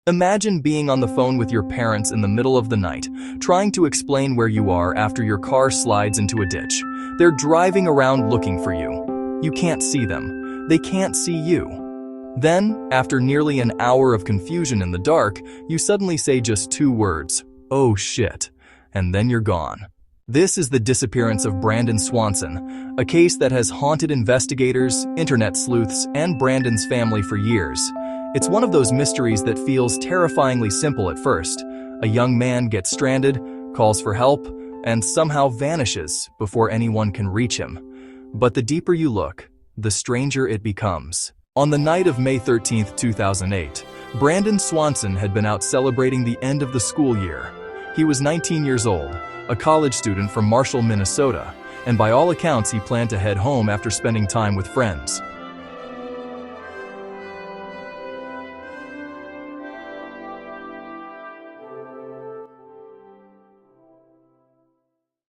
Imagine being on the phone with your parents in the middle of the night, trying to explain where you are after your car slides into a ditch. They're driving around looking for you. You can't see them. They can't see you. Then, after nearly an hour of confusion in the dark, you suddenly say just 2 words, "Oh shit," and then you're gone. This is the disappearance of Brandon Swanson, a case that has haunted investigators, internet sleuths, and Brandon's family for years. It's one of those mysteries that feels terrifyingly simple at first. A young man gets stranded, calls for help, and somehow vanishes before anyone can reach him. But the deeper you look, the stranger it becomes. On the night of May 13, 2008, Brandon Swanson had been out celebrating the end of the school year. He was 19 years old, a college student from Marshall, Minnesota, and by all accounts he planned to head home after spending time with friends.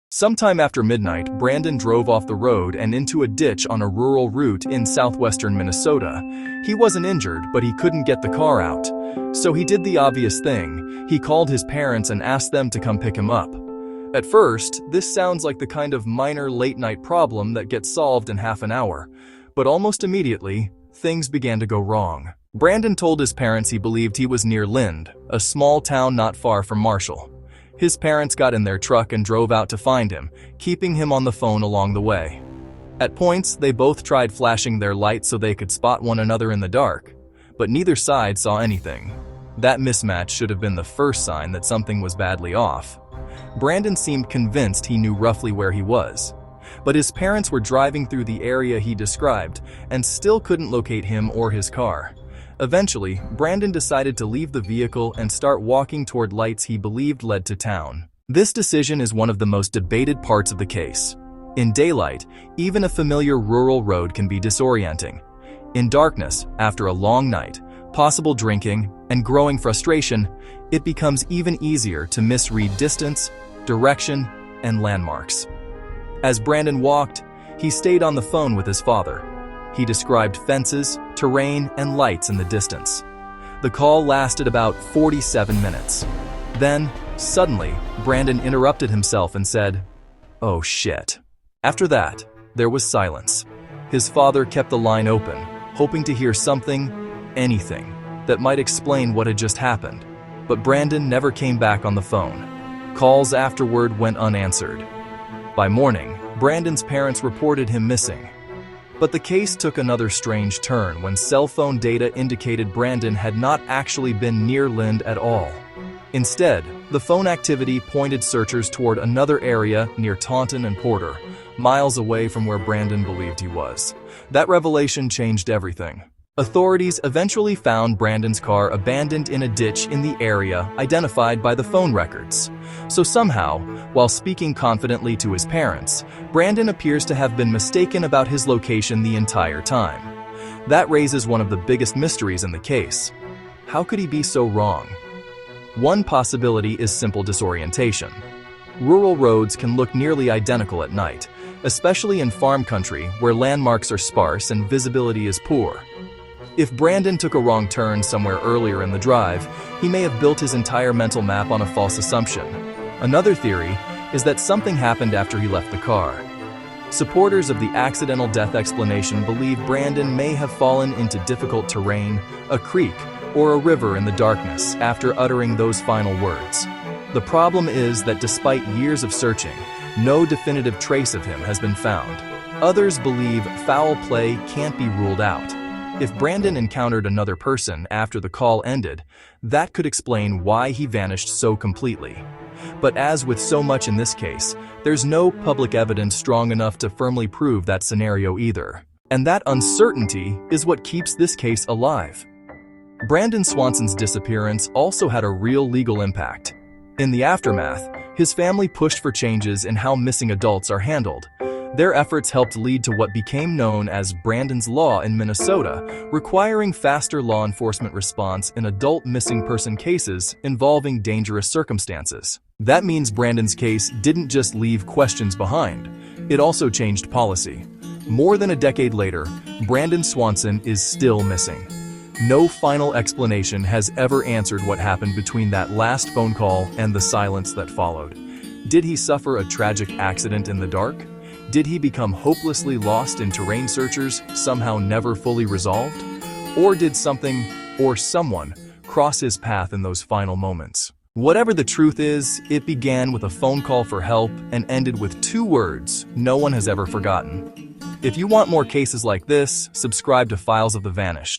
Sometime after midnight, Brandon drove off the road and into a ditch on a rural route in southwestern Minnesota. He wasn't injured, but he couldn't get the car out. So he did the obvious thing. He called his parents and asked them to come pick him up. At first, this sounds like the kind of minor late-night problem that gets solved in half an hour. But almost immediately, things began to go wrong. Brandon told his parents he believed he was near Lind, a small town not far from Marshall. His parents got in their truck and drove out to find him, keeping him on the phone along the way. At points, they both tried flashing their lights so they could spot one another in the dark, but neither side saw anything. That mismatch should have been the first sign that something was badly off. Brandon seemed convinced he knew roughly where he was, but his parents were driving through the area he described and still couldn't locate him or his car. Eventually, Brandon decided to leave the vehicle and start walking toward lights he believed led to town. This decision is one of the most debated parts of the case. In daylight, even a familiar rural road can be disorienting. In darkness, after a long night, possible drinking, and growing frustration, it becomes even easier to misread distance, direction, and landmarks. As Brandon walked, he stayed on the phone with his father. He described fences, terrain, and lights in the distance. The call lasted about 47 minutes. Then, suddenly, Brandon interrupted himself and said, "Oh shit." After that, there was silence. His father kept the line open, hoping to hear something, anything, that might explain what had just happened. But Brandon never came back on the phone. Calls afterward went unanswered. By morning, Brandon's parents reported him missing. But the case took another strange turn when cell phone data indicated Brandon had not actually been near Lind at all. Instead, the phone activity pointed searchers toward another area near Taunton and Porter, miles away from where Brandon believed he was. That revelation changed everything. Authorities eventually found Brandon's car abandoned in a ditch in the area identified by the phone records. So somehow, while speaking confidently to his parents, Brandon appears to have been mistaken about his location the entire time. That raises one of the biggest mysteries in the case. How could he be so wrong? One possibility is simple disorientation. Rural roads can look nearly identical at night, especially in farm country where landmarks are sparse and visibility is poor. If Brandon took a wrong turn somewhere earlier in the drive, he may have built his entire mental map on a false assumption. Another theory is that something happened after he left the car. Supporters of the accidental death explanation believe Brandon may have fallen into difficult terrain, a creek, or a river in the darkness after uttering those final words. The problem is that despite years of searching, no definitive trace of him has been found. Others believe foul play can't be ruled out. If Brandon encountered another person after the call ended, that could explain why he vanished so completely. But as with so much in this case, there's no public evidence strong enough to firmly prove that scenario either. And that uncertainty is what keeps this case alive. Brandon Swanson's disappearance also had a real legal impact. In the aftermath, his family pushed for changes in how missing adults are handled. Their efforts helped lead to what became known as Brandon's Law in Minnesota, requiring faster law enforcement response in adult missing person cases involving dangerous circumstances. That means Brandon's case didn't just leave questions behind, it also changed policy. More than a decade later, Brandon Swanson is still missing. No final explanation has ever answered what happened between that last phone call and the silence that followed. Did he suffer a tragic accident in the dark? Did he become hopelessly lost in terrain searchers, somehow never fully resolved? Or did something, or someone, cross his path in those final moments? Whatever the truth is, it began with a phone call for help and ended with 2 words no one has ever forgotten. If you want more cases like this, subscribe to Files of the Vanished.